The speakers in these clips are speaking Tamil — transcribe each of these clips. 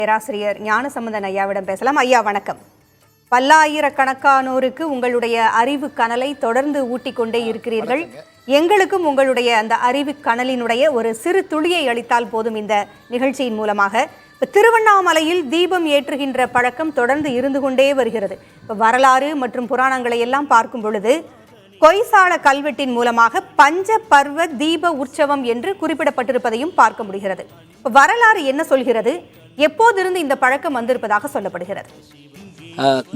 பேராசிரியர் ஞானசம்பந்தன் ஐயாவிடம் பேசலாம். ஐயா வணக்கம். பல்லாயிரக்கணக்கானோருக்கு உங்களுடைய அறிவு கனலை தொடர்ந்து ஊட்டிக்கொண்டே இருக்கிறீர்கள். எங்களுக்கும் உங்களுடைய அந்த அறிவு கனலினுடைய ஒரு சிறு துளியை அளித்தால் போதும் இந்த நிகழ்ச்சியின் மூலமாக. இப்போ திருவண்ணாமலையில் தீபம் ஏற்றுகின்ற பழக்கம் தொடர்ந்து இருந்து கொண்டே வருகிறது. இப்போ வரலாறு மற்றும் புராணங்களை எல்லாம் பார்க்கும் பொழுது கொய்சால கல்வெட்டின் மூலமாக பஞ்ச பர்வ தீப உற்சவம் என்று குறிப்பிடப்பட்டிருப்பதையும் பார்க்க முடிகிறது. இப்போ வரலாறு என்ன சொல்கிறது? எப்போதிருந்து இந்த பழக்கம் வந்திருப்பதாக சொல்லப்படுகிறது?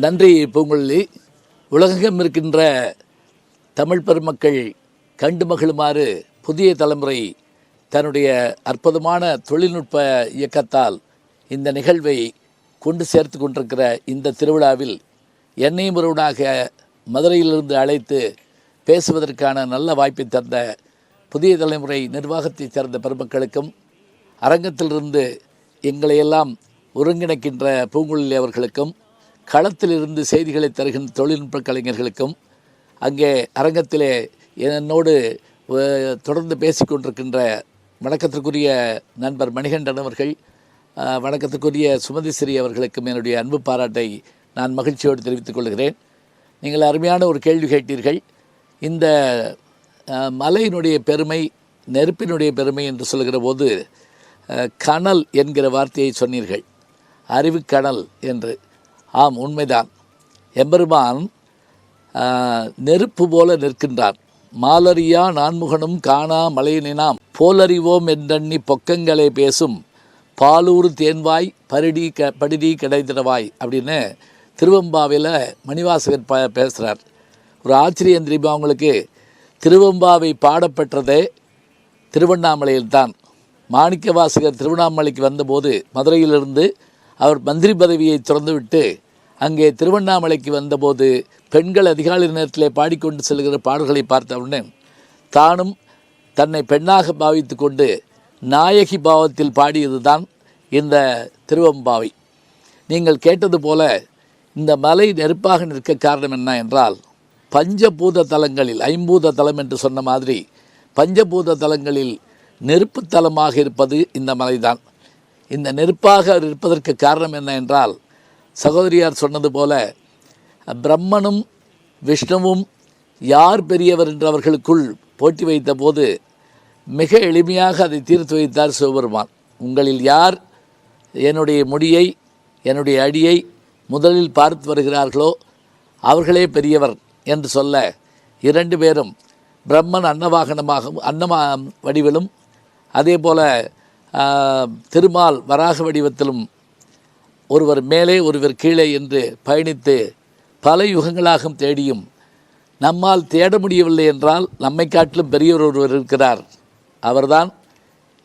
நன்றி பூங்குழலி. உலகெங்கும் இருக்கின்ற தமிழ் பெருமக்கள் கண்டு மகிழுமாறு புதிய தலைமுறை தன்னுடைய அற்புதமான தொழில்நுட்ப இயக்கத்தால் இந்த நிகழ்வை கொண்டு சேர்த்து கொண்டிருக்கிற இந்த திருவிழாவில் என்னையும் ஒருவனாக மதுரையிலிருந்து அழைத்து பேசுவதற்கான நல்ல வாய்ப்பை தந்த புதிய தலைமுறை நிர்வாகத்தை சேர்ந்த பெருமக்களுக்கும் அரங்கத்திலிருந்து எங்களையெல்லாம் ஒருங்கிணைக்கின்ற பூங்குழலி அவர்களுக்கும் களத்திலிருந்து செய்திகளை தருகின்ற தொழில்நுட்ப கலைஞர்களுக்கும் அங்கே அரங்கத்திலே என்னோடு தொடர்ந்து பேசிக்கொண்டிருக்கின்ற வணக்கத்திற்குரிய நண்பர் மணிகண்டன் அவர்கள், வணக்கத்திற்குரிய சுமதிஸ்ரீ அவர்களுக்கும் என்னுடைய அன்பு பாராட்டை நான் மகிழ்ச்சியோடு தெரிவித்துக் கொள்கிறேன். நீங்கள் அருமையான ஒரு கேள்வி கேட்டீர்கள். இந்த மலையினுடைய பெருமை, நெருப்பினுடைய பெருமை என்று சொல்கிற போது கனல் என்கிற வார்த்தையை சொன்னீர்கள். அறிவு கனல் என்று. ஆம், உண்மைதான். எம்பெருமான் நெருப்பு போல நிற்கின்றான். மாலறியா நான்முகனும் காணா மலையினாம் போலறிவோம் என்றெண்ணி பொக்கங்களை பேசும் பாலூர் தேன்வாய் படிடி கிடைத்திடவாய் அப்படின்னு திருவெம்பாவையில் மணிவாசகர் பேசுகிறார். ஒரு ஆச்சரியம் தெரியுமா அவங்களுக்கு? திருவெம்பாவை பாடப்பெற்றதே திருவண்ணாமலையில்தான். மாணிக்க வாசகர் திருவண்ணாமலைக்கு வந்தபோது மதுரையிலிருந்து அவர் மந்திரி பதவியை திறந்துவிட்டு அங்கே திருவண்ணாமலைக்கு வந்தபோது பெண்கள் அதிகாலை நேரத்திலே பாடிக்கொண்டு செல்கிற பாடல்களை பார்த்தவுடனே தானும் தன்னை பெண்ணாக பாவித்து கொண்டு நாயகி பாவத்தில் பாடியது தான் இந்த திருவெம்பாவை. நீங்கள் கேட்டது போல இந்த மலை நெருப்பாக நிற்க காரணம் என்ன என்றால், பஞ்சபூத தலங்களில், ஐம்பூத தலம் என்று சொன்ன மாதிரி பஞ்சபூத தலங்களில் நெருப்பு தலமாக இருப்பது இந்த மலைதான். இந்த நெருப்பாக இருப்பதற்கு காரணம் என்ன என்றால், சகோதரியார் சொன்னது போல பிரம்மனும் விஷ்ணுவும் யார் பெரியவர் என்று அவர்களுக்குள் போட்டி வைத்த போது மிக எளிமையாக அதை தீர்த்து வைத்தார் சிவபெருமான். உங்களில் யார் என்னுடைய முடியை, என்னுடைய அடியை முதலில் பார்த்து வருகிறார்களோ அவர்களே பெரியவர் என்று சொல்ல, இரண்டு பேரும் பிரம்மன் அன்னவாகனமாகவும் அன்னமா வடிவிலும் அதே போல் திருமால் வராக வடிவத்திலும் ஒருவர் மேலே ஒருவர் கீழே என்று பயணித்து பல யுகங்களாகவும் தேடியும் நம்மால் தேட முடியவில்லை என்றால் நம்மை காட்டிலும் பெரியவர் ஒருவர் இருக்கிறார். அவர்தான்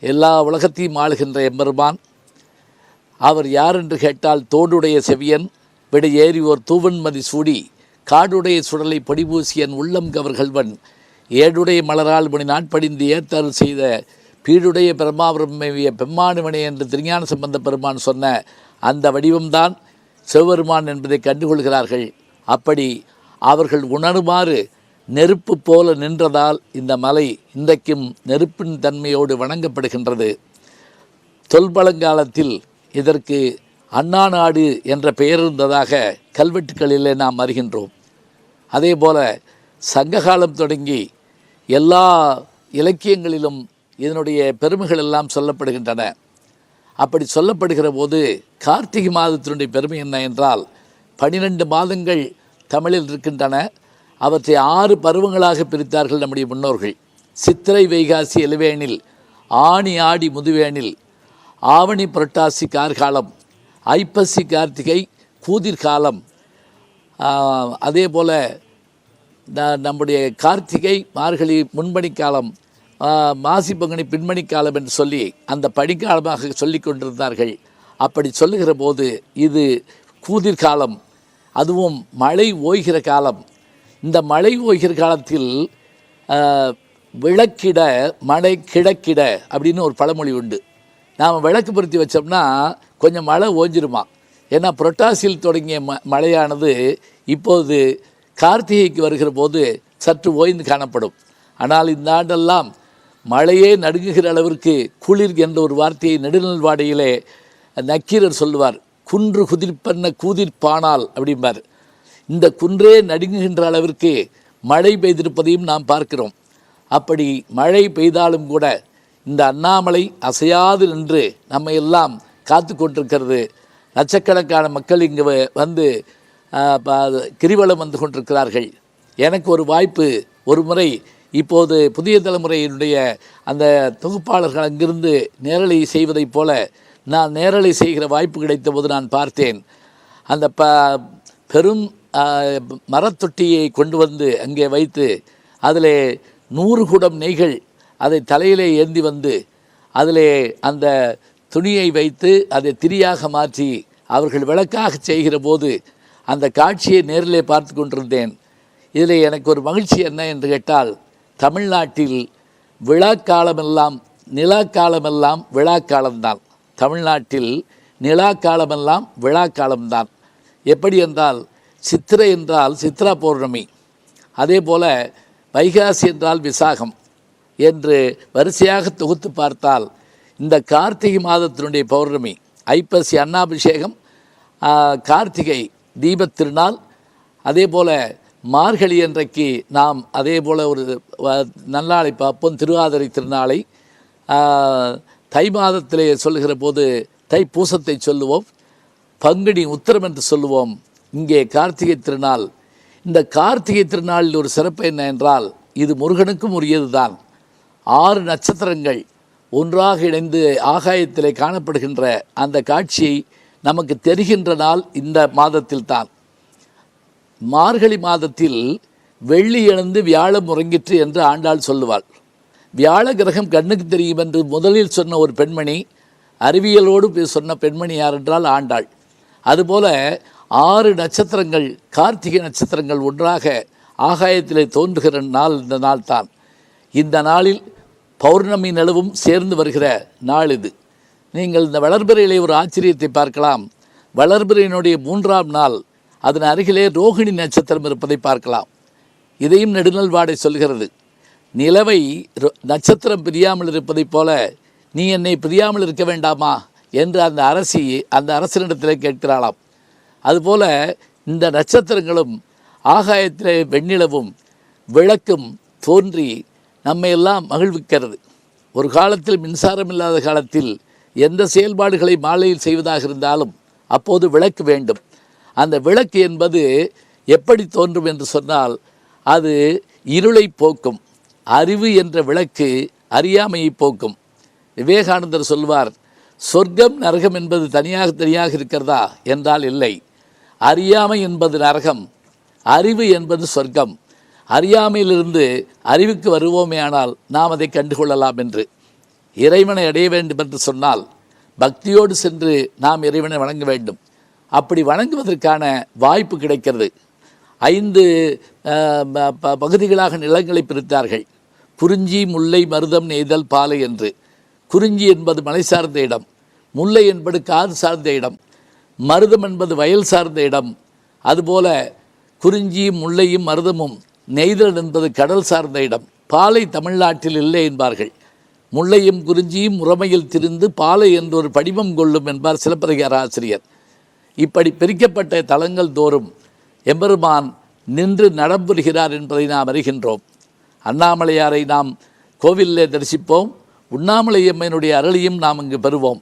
எல்லா உலகத்தையும் ஆளுகின்ற எம்பெருமான். அவர் யார் என்று கேட்டால், தோடுடைய செவியன் விடை ஏறி ஓர் தூவன்மதி சூடி காடுடைய சுடலை பொடிபூசியன் உள்ளம் கவர்கள்வன் ஏடுடைய மலரால் மணி நாட்படிந்து ஏத்தல் செய்த பீடுடைய பிரம்மாவிய பெம்மானுவனே என்று திருஞான சம்பந்த பெருமான் சொன்ன அந்த வடிவம்தான் சிவபெருமான் என்பதை கண்டுகொள்கிறார்கள். அப்படி அவர்கள் உணருமாறு நெருப்பு போல நின்றதால் இந்த மலை இன்றைக்கும் நெருப்பின் தன்மையோடு வணங்கப்படுகின்றது. தொல்பழங்காலத்தில் இதற்கு அண்ணா நாடு என்ற பெயர் இருந்ததாக கல்வெட்டுக்களிலே நாம் அறிகின்றோம். அதே போல சங்ககாலம் தொடங்கி எல்லா இலக்கியங்களிலும் இதனுடைய பெருமைகள் எல்லாம் சொல்லப்படுகின்றன. அப்படி சொல்லப்படுகிற போது கார்த்திகை மாதத்தினுடைய பெருமை என்ன என்றால், 12 மாதங்கள் தமிழில் இருக்கின்றன. அவற்றை 6 பருவங்களாக பிரித்தார்கள் நம்முடைய முன்னோர்கள். சித்திரை வைகாசி இளவேனில், ஆணி ஆடி முதுவேனில், ஆவணி புரட்டாசி கார்காலம், ஐப்பசி கார்த்திகை கூதிர்காலம், அதே போல் நம்முடைய கார்த்திகை மார்கழி முன்பணிக்காலம், மாசி பங்குனி பின்மணிக்காலம் என்று சொல்லி அந்த பனிக்காலமாக சொல்லி கொண்டிருந்தார்கள். அப்படி சொல்லுகிற போது இது கூதிர்காலம், அதுவும் மழை ஓய்கிற காலம். இந்த மழை ஓய்கிற காலத்தில் விளக்கிட மழை கிடக்கிட அப்படின்னு ஒரு பழமொழி உண்டு. நாம் விளக்கு பொருத்தி வச்சோம்னா கொஞ்சம் மழை ஓஞ்சிருமா. ஏன்னா புரட்டாசியில் தொடங்கிய மழையானது இப்போது கார்த்திகைக்கு வருகிற போது சற்று ஓய்ந்து காணப்படும். ஆனால் இந்த ஆண்டெல்லாம் மழையே நடுங்குகிற அளவிற்கு குளிர் என்ற ஒரு வார்த்தையை நெடுநல்வாடையிலே நக்கீரர் சொல்லுவார், குன்று குதிர்ப்பன்ன கூதிர்ப்பானால் அப்படிம்பார். இந்த குன்றே நடுங்குகின்ற அளவிற்கு மழை பெய்திருப்பதையும் நாம் பார்க்கிறோம். அப்படி மழை பெய்தாலும் கூட இந்த அண்ணாமலை அசையாது நின்று நம்ம எல்லாம் காத்து கொண்டிருக்கிறது. லட்சக்கணக்கான மக்கள் இங்கு வந்து கிரிவலம் வந்து கொண்டிருக்கிறார்கள். எனக்கு ஒரு வாய்ப்பு, ஒரு முறை இப்போது புதிய தலைமுறையினுடைய அந்த தொகுப்பாளர்கள் அங்கிருந்து நேரலை செய்வதைப் போல நான் நேரலை செய்கிற வாய்ப்பு கிடைத்த போது நான் பார்த்தேன். அந்த பெரும் மரத்தொட்டியை கொண்டு வந்து அங்கே வைத்து அதிலே 100 குடம் நெய்கள் அதை தலையிலே ஏந்தி வந்து அதிலே அந்த துணியை வைத்து அதை திரியாக மாற்றி அவர்கள் விளக்காக செய்கிற போது அந்த காட்சியை நேரிலே பார்த்து கொண்டிருந்தேன். இதில் எனக்கு ஒரு மகிழ்ச்சி என்ன என்று கேட்டால், தமிழ்நாட்டில் விழாக்காலமெல்லாம் நிலாக்காலமெல்லாம் விழாக்காலம்தான். தமிழ்நாட்டில் நிலாக்காலமெல்லாம் விழாக்காலம்தான். எப்படி என்றால், சித்திரை என்றால் சித்ரா பௌர்ணமி, அதே போல் வைகாசி என்றால் விசாகம் என்று வரிசையாக தொகுத்து பார்த்தால் இந்த கார்த்திகை மாதத்தினுடைய பௌர்ணமி, ஐப்பசி அன்னாபிஷேகம், கார்த்திகை தீபத் திருநாள், அதே போல் மார்கழி அன்றைக்கு நாம் அதே போல் ஒரு நன்னாளை பார்ப்போம், திருவாதிரை திருநாளை. தை மாதத்திலே சொல்லுகிற போது தைப்பூசத்தை சொல்லுவோம், பங்குனி உத்திரம் என்று சொல்லுவோம். இங்கே கார்த்திகை திருநாள். இந்த கார்த்திகை திருநாளில் ஒரு சிறப்பு என்ன என்றால், இது முருகனுக்கும் உரியது தான். 6 நட்சத்திரங்கள் ஒன்றாக இணைந்து ஆகாயத்திலே காணப்படுகின்ற அந்த காட்சியை நமக்கு தெரிகின்ற நாள் இந்த மாதத்தில்தான். மார்கழி மாதத்தில் வெள்ளி எழுந்து வியாழம் உறங்கிற்று என்று ஆண்டாள் சொல்லுவாள். வியாழ கிரகம் கண்ணுக்கு தெரியும் என்று முதலில் சொன்ன ஒரு பெண்மணி, அறிவியலோடு சொன்ன பெண்மணி யார் என்றால் ஆண்டாள். அதுபோல 6 நட்சத்திரங்கள், கார்த்திகை நட்சத்திரங்கள் ஒன்றாக ஆகாயத்திலே தோன்றுகிற நாள் இந்த நாள் தான். இந்த நாளில் பௌர்ணமி நிலவும் சேர்ந்து வருகிற நாள் இது. நீங்கள் இந்த வளர்பிறையிலே ஒரு ஆச்சரியத்தை பார்க்கலாம். வளர்பிறையினுடைய 3ஆம் நாள் அதன் அருகிலே ரோகிணி நட்சத்திரம் இருப்பதை பார்க்கலாம். இதையும் நெடுநல்வாடை சொல்கிறது. நிலவை நட்சத்திரம் பிரியாமல் இருப்பதைப் போல நீ என்னை பிரியாமல் இருக்க வேண்டாமா என்று அந்த அரசனிடத்திலே கேட்கிறாளாம். அதுபோல இந்த நட்சத்திரங்களும் ஆகாயத்திலே வெண்ணிலவும் விளக்கும் தோன்றி நம்மையெல்லாம் மகிழ்விக்கிறது. ஒரு காலத்தில் மின்சாரம் இல்லாத காலத்தில் எந்த செயல்பாடுகளை மாலையில் செய்வதாக இருந்தாலும் அப்போது விளக்கு வேண்டும். அந்த விளக்கு என்பது எப்படி தோன்றும் என்று சொன்னால், அது இருளை போக்கும். அறிவு என்ற விளக்கு அறியாமையை போக்கும். விவேகானந்தர் சொல்வார், சொர்க்கம் நரகம் என்பது தனியாக இருக்கிறதா என்றால் இல்லை. அறியாமை என்பது நரகம், அறிவு என்பது சொர்க்கம். அறியாமையிலிருந்து அறிவுக்கு வருவோமே ஆனால் நாம் அதை கண்டுகொள்ளலாம் என்று. இறைவனை அடைய வேண்டும் என்று சொன்னால் பக்தியோடு சென்று நாம் இறைவனை வணங்க வேண்டும். அப்படி வணங்குவதற்கான வாய்ப்பு கிடைக்கிறது. 5 பகுதிகளாக நிலங்களை பிரித்தார்கள். குறிஞ்சி, முல்லை, மருதம், நெய்தல், பாலை என்று. குறிஞ்சி என்பது மலை சார்ந்த இடம், முல்லை என்பது காது சார்ந்த இடம், மருதம் என்பது வயல் சார்ந்த இடம். அதுபோல குறிஞ்சியும் முல்லையும் மருதமும், நெய்தல் என்பது கடல் சார்ந்த இடம். பாலை தமிழ்நாட்டில் இல்லை என்பார்கள். முல்லையும் குறிஞ்சியும் முறைமையில் திரிந்து பாலை என்றொரு படிமம் கொள்ளும் என்பார் சிலப்பதிகார ஆசிரியர். இப்படி பிரிக்கப்பட்ட தலங்கள் தோறும் எம்பெருமான் நின்று நடம்புறுகிறார் என்பதை நாம் அறிகின்றோம். அண்ணாமலையாரை நாம் கோவிலிலே தரிசிப்போம், உண்ணாமலை அம்மனுடைய அருளையும் நாம் இங்கு பெறுவோம்.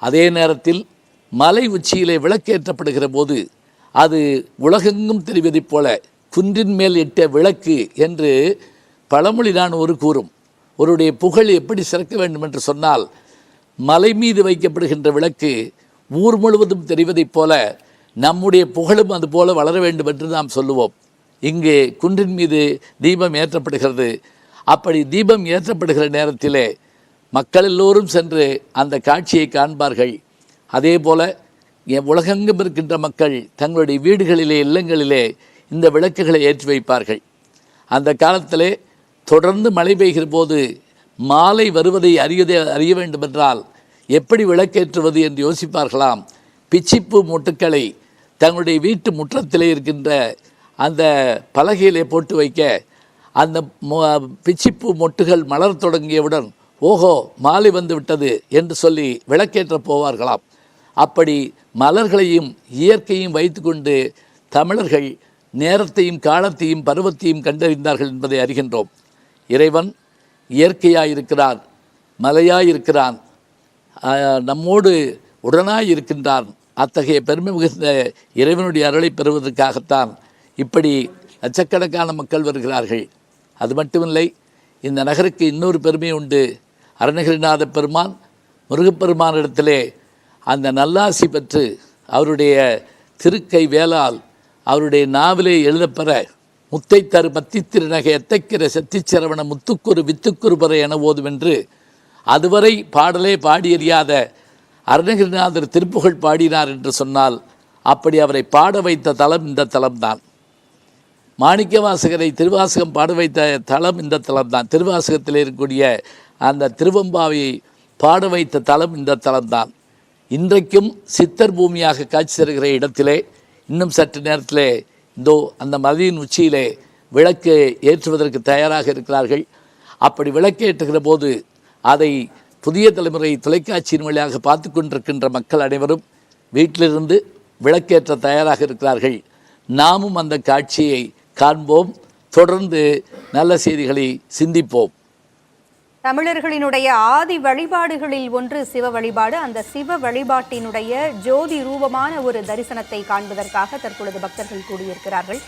அதே நேரத்தில் மலை உச்சியிலே விளக்கேற்றப்படுகிற போது அது உலகெங்கும் தெரிவதைப் போல குன்றின் மேல் இட்ட விளக்கு என்று பழமொழி நான் கூறும். ஒருடைய புகழ் எப்படி சிறக்க வேண்டும் என்று சொன்னால், மலை மீது வைக்கப்படுகின்ற விளக்கு ஊர் முழுவதும் தெரிவதைப் போல நம்முடைய புகழும் அதுபோல வளர வேண்டும் என்று நாம் சொல்லுவோம். இங்கே குன்றின் மீது தீபம் ஏற்றப்படுகிறது. அப்படி தீபம் ஏற்றப்படுகிற நேரத்திலே மக்கள் எல்லோரும் சென்று அந்த காட்சியை காண்பார்கள். அதே போல உலகெங்கும் இருக்கின்ற மக்கள் தங்களுடைய வீடுகளிலே, இல்லங்களிலே இந்த விளக்குகளை ஏற்றி வைப்பார்கள். அந்த காலத்திலே தொடர்ந்து மழை பெய்கிற போது மாலை வருவதை அறிய வேண்டுமென்றால் எப்படி விளக்கேற்றுவது என்று யோசிப்பார்களாம். பிச்சிப்பூ மொட்டுக்களை தங்களுடைய வீட்டு முற்றத்திலே இருக்கின்ற அந்த பலகையிலே போட்டு வைக்க, அந்த பிச்சிப்பூ மொட்டுகள் மலர் தொடங்கியவுடன் ஓஹோ மாலை வந்து விட்டது என்று சொல்லி விளக்கேற்ற போவார்களாம். அப்படி மலர்களையும் இயற்கையும் வைத்துக்கொண்டு தமிழர்கள் நேரத்தையும் காலத்தையும் பருவத்தையும் கண்டறிந்தார்கள் என்பதை அறிகின்றோம். இறைவன் இயற்கையாயிருக்கிறான், மலையாயிருக்கிறான், நம்மோடு உடனாய் இருக்கின்றான். அத்தகைய பெருமை மிகுந்த இறைவனுடைய அருளை பெறுவதற்காகத்தான் இப்படி லட்சக்கணக்கான மக்கள் வருகிறார்கள். அது மட்டுமில்லை, இந்த நகருக்கு இன்னொரு பெருமை உண்டு. அருணகிரிநாத பெருமான் முருகப்பெருமானிடத்திலே அந்த நல்லாசி பெற்று அவருடைய திருக்கை வேலால் அவருடைய நாவிலே எழுதப்பெற முத்தை தரு பத்தி திருநகை எத்தைக்கிற செத்திச்சரவண முத்துக்குரு வித்துக்குரு பெற என ஓதுவென்று அதுவரை பாடலே பாடியறியாத அருணகிரிநாதர் திருப்புகழ் பாடினார் என்று சொன்னால் அப்படி அவரை பாட வைத்த தலம் இந்த தலம்தான். மாணிக்கவாசகரை திருவாசகம் பாட வைத்த தலம் இந்த தலம்தான். திருவாசகத்தில் இருக்கக்கூடிய அந்த திருவம்பாவை பாட வைத்த தலம் இந்த தலம்தான். இன்றைக்கும் சித்தர் பூமியாக காட்சி தருகிற இடத்திலே இன்னும் சற்று நேரத்திலே இதோ அந்த மலையின் உச்சியிலே விளக்கு ஏற்றுவதற்கு தயாராக இருக்கிறார்கள். அப்படி விளக்கேற்றுகிற போது அதை புதிய தலைமுறை தொலைக்காட்சியின் வழியாக பார்த்து கொண்டிருக்கின்ற மக்கள் அனைவரும் வீட்டிலிருந்து விளக்கேற்ற தயாராக இருக்கிறார்கள். நாமும் அந்த காட்சியை காண்போம். தொடர்ந்து நல்ல செய்திகளை சிந்திப்போம். தமிழர்களினுடைய ஆதி வழிபாடுகளில் ஒன்று சிவ வழிபாடு. அந்த சிவ வழிபாட்டினுடைய ஜோதி ரூபமான ஒரு தரிசனத்தை காண்பதற்காக தற்பொழுது பக்தர்கள் கூடியிருக்கிறார்கள்.